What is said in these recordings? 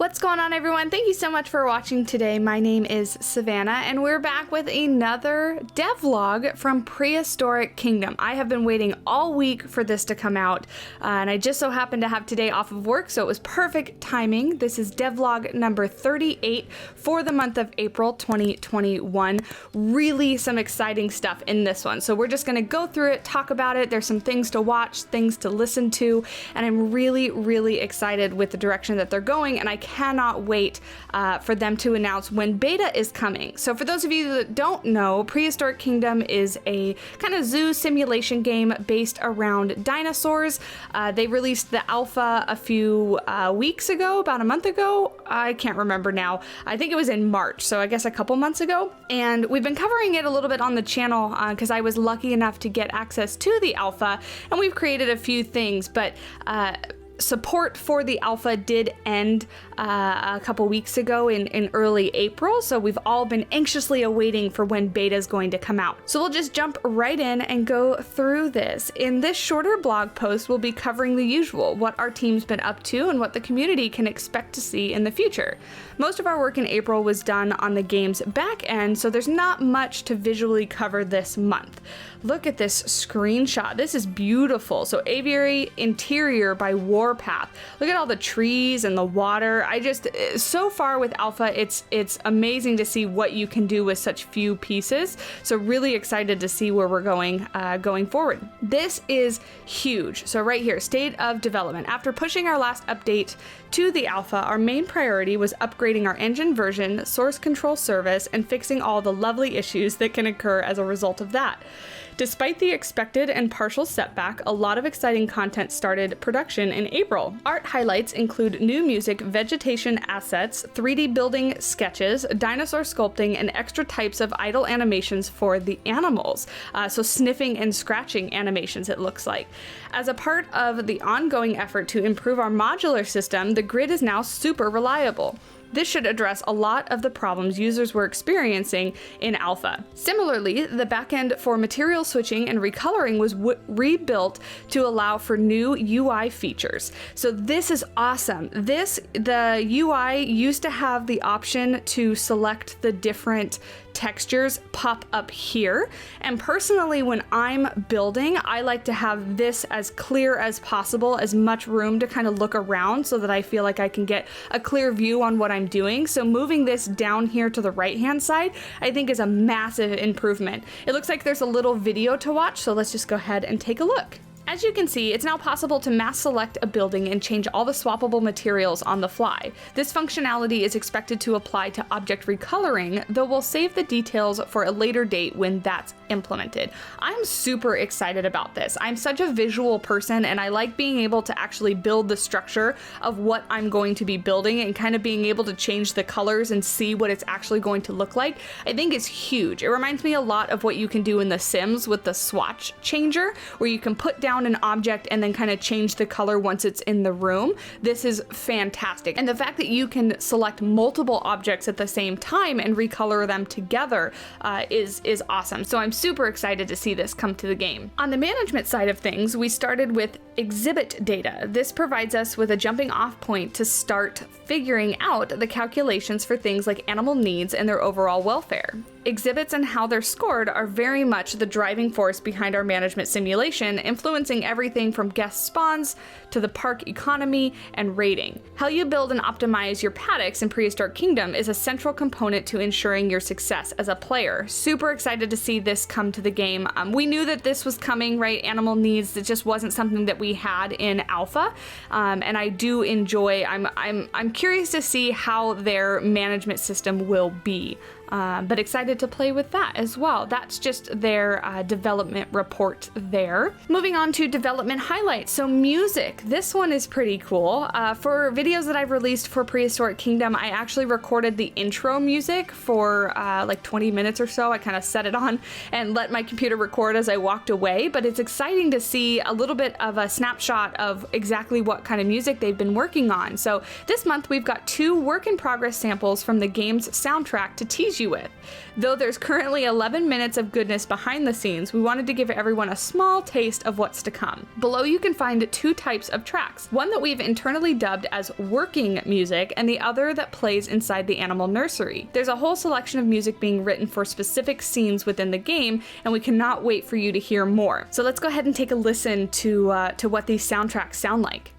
What's going on, everyone? Thank you so much for watching today. My name is Savannah, and we're back with another devlog from Prehistoric Kingdom. I have been waiting all week for this to come out, and I just so happened to have today off of work, so it was perfect timing. This is devlog number 38 for the month of April 2021. Really some exciting stuff in this one, so we're just going to go through it, talk about it. There's some things to watch, things to listen to, and I'm really excited with the direction that they're going, and I cannot wait for them to announce when beta is coming. So for those of you that don't know, Prehistoric Kingdom is a kind of zoo simulation game based around dinosaurs. They released the alpha a few weeks ago, about a month ago. I can't remember now. I think it was in March, so I guess a couple months ago. And we've been covering it a little bit on the channel because I was lucky enough to get access to the alpha, and we've created a few things, but support for the alpha did end a couple weeks ago in early April, so we've all been anxiously awaiting for when beta is going to come out. So we'll just jump right in and go through this. In this shorter blog post, we'll be covering the usual, what our team's been up to and what the community can expect to see in the future. Most of our work in April was done on the game's back end, so there's not much to visually cover this month. Look at this screenshot. This is beautiful. So aviary interior by Warpath. Look at all the trees and the water. So far with alpha, it's amazing to see what you can do with such few pieces. So really excited to see where we're going forward. This is huge. So right here, state of development. After pushing our last update to the alpha, our main priority was upgrading our engine version, source control service, and fixing all the lovely issues that can occur as a result of that. Despite the expected and partial setback, a lot of exciting content started production in April. Art highlights include new music, vegetation assets, 3D building sketches, dinosaur sculpting, and extra types of idle animations for the animals. So sniffing and scratching animations, it looks like. As a part of the ongoing effort to improve our modular system, the grid is now super reliable. This should address a lot of the problems users were experiencing in alpha. Similarly, the backend for material switching and recoloring was rebuilt to allow for new UI features. So this is awesome. The UI used to have the option to select the different textures pop up here, and personally when I'm building, I like to have this as clear as possible, as much room to kind of look around so that I feel like I can get a clear view on what I'm doing. So moving this down here to the right hand side, I think is a massive improvement. It looks like there's a little video to watch, so let's just go ahead and take a look. As you can see, it's now possible to mass select a building and change all the swappable materials on the fly. This functionality is expected to apply to object recoloring, though we'll save the details for a later date when that's implemented. I'm super excited about this. I'm such a visual person, and I like being able to actually build the structure of what I'm going to be building and kind of being able to change the colors and see what it's actually going to look like. I think it's huge. It reminds me a lot of what you can do in The Sims with the swatch changer, where you can put down an object and then kind of change the color once it's in the room. This is fantastic. And the fact that you can select multiple objects at the same time and recolor them together is awesome. So I'm super excited to see this come to the game. On the management side of things, we started with exhibit data. This provides us with a jumping off point to start figuring out the calculations for things like animal needs and their overall welfare. Exhibits and how they're scored are very much the driving force behind our management simulation, influencing everything from guest spawns to the park economy and rating. How you build and optimize your paddocks in Prehistoric Kingdom is a central component to ensuring your success as a player. Super excited to see this come to the game. We knew that this was coming, right? Animal needs, it just wasn't something that we had in alpha, and I do enjoy. I'm curious to see how their management system will be. But excited to play with that as well. That's just their development report there. Moving on to development highlights. So music, this one is pretty cool. For videos that I've released for Prehistoric Kingdom, I actually recorded the intro music for like 20 minutes or so. I kind of set it on and let my computer record as I walked away, but it's exciting to see a little bit of a snapshot of exactly what kind of music they've been working on. So this month we've got 2 work in progress samples from the game's soundtrack to Teasers. tease you with. Though there's currently 11 minutes of goodness behind the scenes, we wanted to give everyone a small taste of what's to come. Below you can find 2 types of tracks, one that we've internally dubbed as working music and the other that plays inside the animal nursery. There's a whole selection of music being written for specific scenes within the game, and we cannot wait for you to hear more. So let's go ahead and take a listen to what these soundtracks sound like.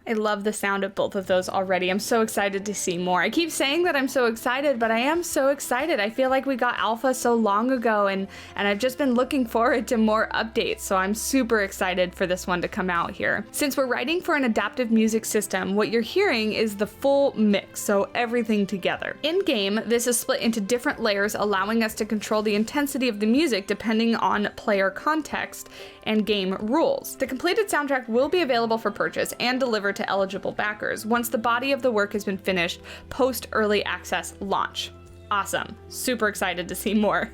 I love the sound of both of those already. I'm so excited to see more. I keep saying that I'm so excited, but I am so excited. I feel like we got alpha so long ago, and I've just been looking forward to more updates, so I'm super excited for this one to come out here. Since we're writing for an adaptive music system, what you're hearing is the full mix, so everything together. In-game, this is split into different layers, allowing us to control the intensity of the music depending on player context and game rules. The completed soundtrack will be available for purchase and delivered to eligible backers once the body of the work has been finished post early access launch. Awesome. Super excited to see more.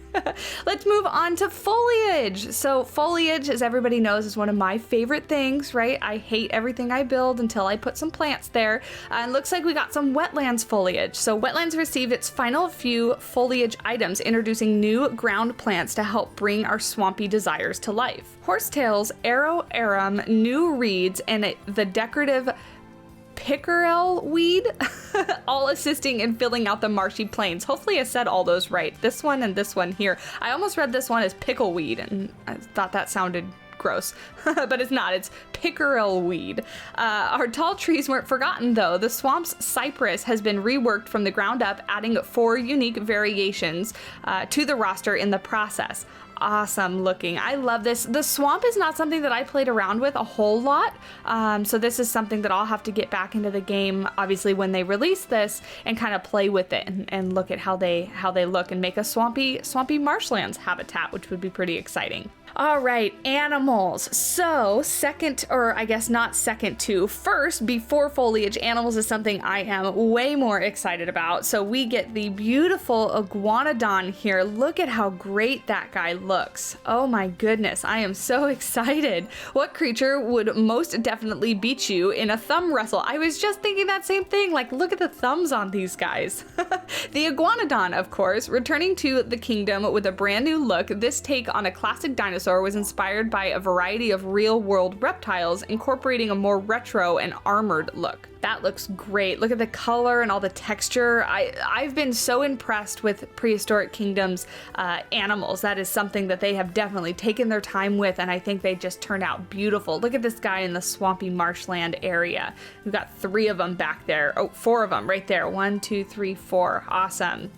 Let's move on to foliage. So foliage, as everybody knows, is one of my favorite things, right? I hate everything I build until I put some plants there. And looks like we got some wetlands foliage. So wetlands received its final few foliage items, introducing new ground plants to help bring our swampy desires to life. Horsetails, arrow arum, new reeds, and the decorative pickerel weed, all assisting in filling out the marshy plains. Hopefully I said all those right. This one and this one here. I almost read this one as pickleweed, and I thought that sounded gross, but it's not. It's pickerel weed. Our tall trees weren't forgotten though. The swamp's cypress has been reworked from the ground up, adding 4 unique variations to the roster in the process. Awesome looking. I love this. The swamp is not something that I played around with a whole lot, so this is something that I'll have to get back into the game, obviously, when they release this, and kind of play with it and look at how they look and make a swampy marshlands habitat, which would be pretty exciting. All right, animals. So second, or I guess not second to, first, before foliage, animals is something I am way more excited about. So we get the beautiful Iguanodon here. Look at how great that guy looks. Oh my goodness, I am so excited. What creature would most definitely beat you in a thumb wrestle? I was just thinking that same thing, like look at the thumbs on these guys. The Iguanodon, of course, returning to the kingdom with a brand new look. This take on a classic dinosaur was inspired by a variety of real-world reptiles, incorporating a more retro and armored look. That looks great. Look at the color and all the texture. I've been so impressed with Prehistoric Kingdom's animals. That is something that they have definitely taken their time with, and I think they just turned out beautiful. Look at this guy in the swampy marshland area. We've got 3 of them back there. Oh, 4 of them right there. 1, 2, 3, 4. Awesome.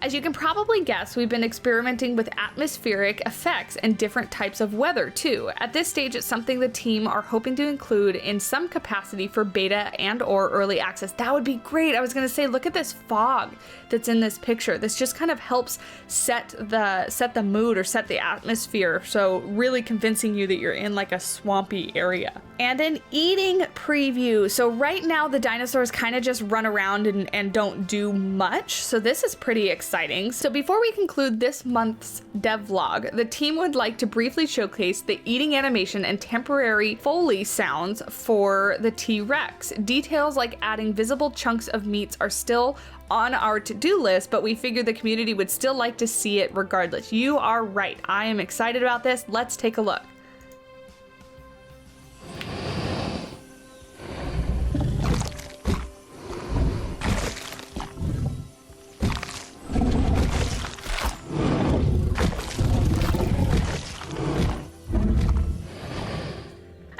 As you can probably guess, we've been experimenting with atmospheric effects and different types of weather too. At this stage, it's something the team are hoping to include in some capacity for beta and or early access. That would be great. I was gonna say, look at this fog that's in this picture. This just kind of helps set the mood or set the atmosphere. So really convincing you that you're in like a swampy area. And an eating preview. So right now the dinosaurs kind of just run around and don't do much. So this is pretty exciting. exciting. So before we conclude this month's devlog, the team would like to briefly showcase the eating animation and temporary Foley sounds for the T-Rex. Details like adding visible chunks of meats are still on our to-do list, but we figured the community would still like to see it regardless. You are right. I am excited about this. Let's take a look.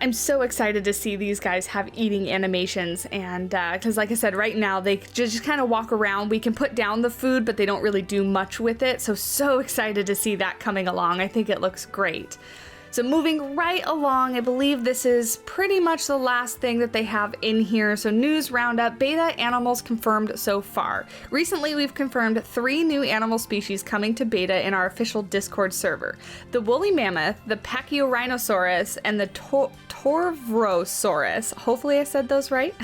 I'm so excited to see these guys have eating animations, and because like I said, right now they just kind of walk around. We can put down the food, but they don't really do much with it. So excited to see that coming along. I think it looks great. So moving right along, I believe this is pretty much the last thing that they have in here. So news roundup, beta animals confirmed so far. Recently, we've confirmed 3 new animal species coming to beta in our official Discord server. The woolly mammoth, the Pachyrhinosaurus, and the Torvosaurus, hopefully I said those right,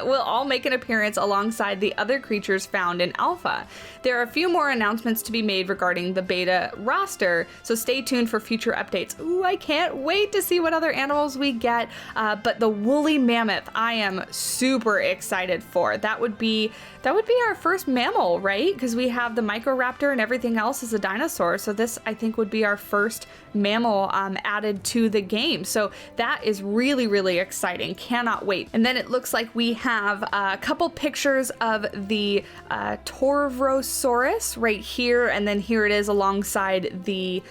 will all make an appearance alongside the other creatures found in alpha. There are a few more announcements to be made regarding the beta roster, so stay tuned for future updates. Ooh, I can't wait to see what other animals we get, but the woolly mammoth, I am super excited for. That would be our first mammal, right? Because we have the Microraptor and everything else is a dinosaur, so this I think would be our first mammal added to the game. So that is really exciting. Cannot wait. And then it looks like we have a couple pictures of the Torvosaurus right here, and then here it is alongside the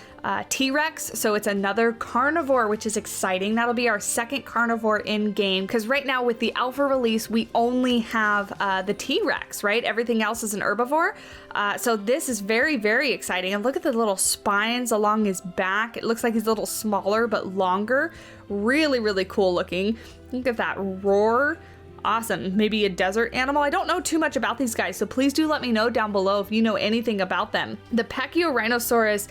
T-Rex. So it's another carnivore, which is exciting. That'll be our second carnivore in game, because right now with the alpha release we only have the T-Rex, right? Everything else is an herbivore. So this is very exciting. And look at the little spines along his back. It looks like he's a little smaller but longer. Really cool looking. Look at that roar. Awesome. Maybe a desert animal. I don't know too much about these guys, so please do let me know down below if you know anything about them. The Pachyrhinosaurus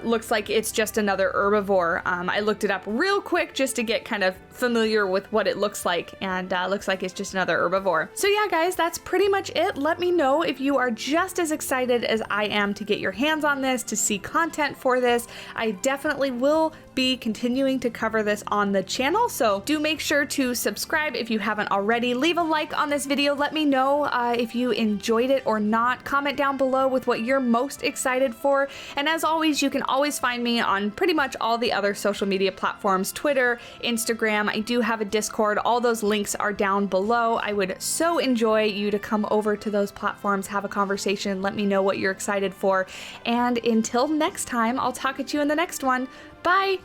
looks like it's just another herbivore. I looked it up real quick just to get kind of familiar with what it looks like, and looks like it's just another herbivore. So yeah, guys, that's pretty much it. Let me know if you are just as excited as I am to get your hands on this, to see content for this. I definitely will be continuing to cover this on the channel, so do make sure to subscribe if you haven't already. Leave a like on this video. Let me know if you enjoyed it or not. Comment down below with what you're most excited for. And as always, you can always find me on pretty much all the other social media platforms, Twitter, Instagram. I do have a Discord. All those links are down below. I would so enjoy you to come over to those platforms, have a conversation, let me know what you're excited for. And until next time, I'll talk at you in the next one. Bye!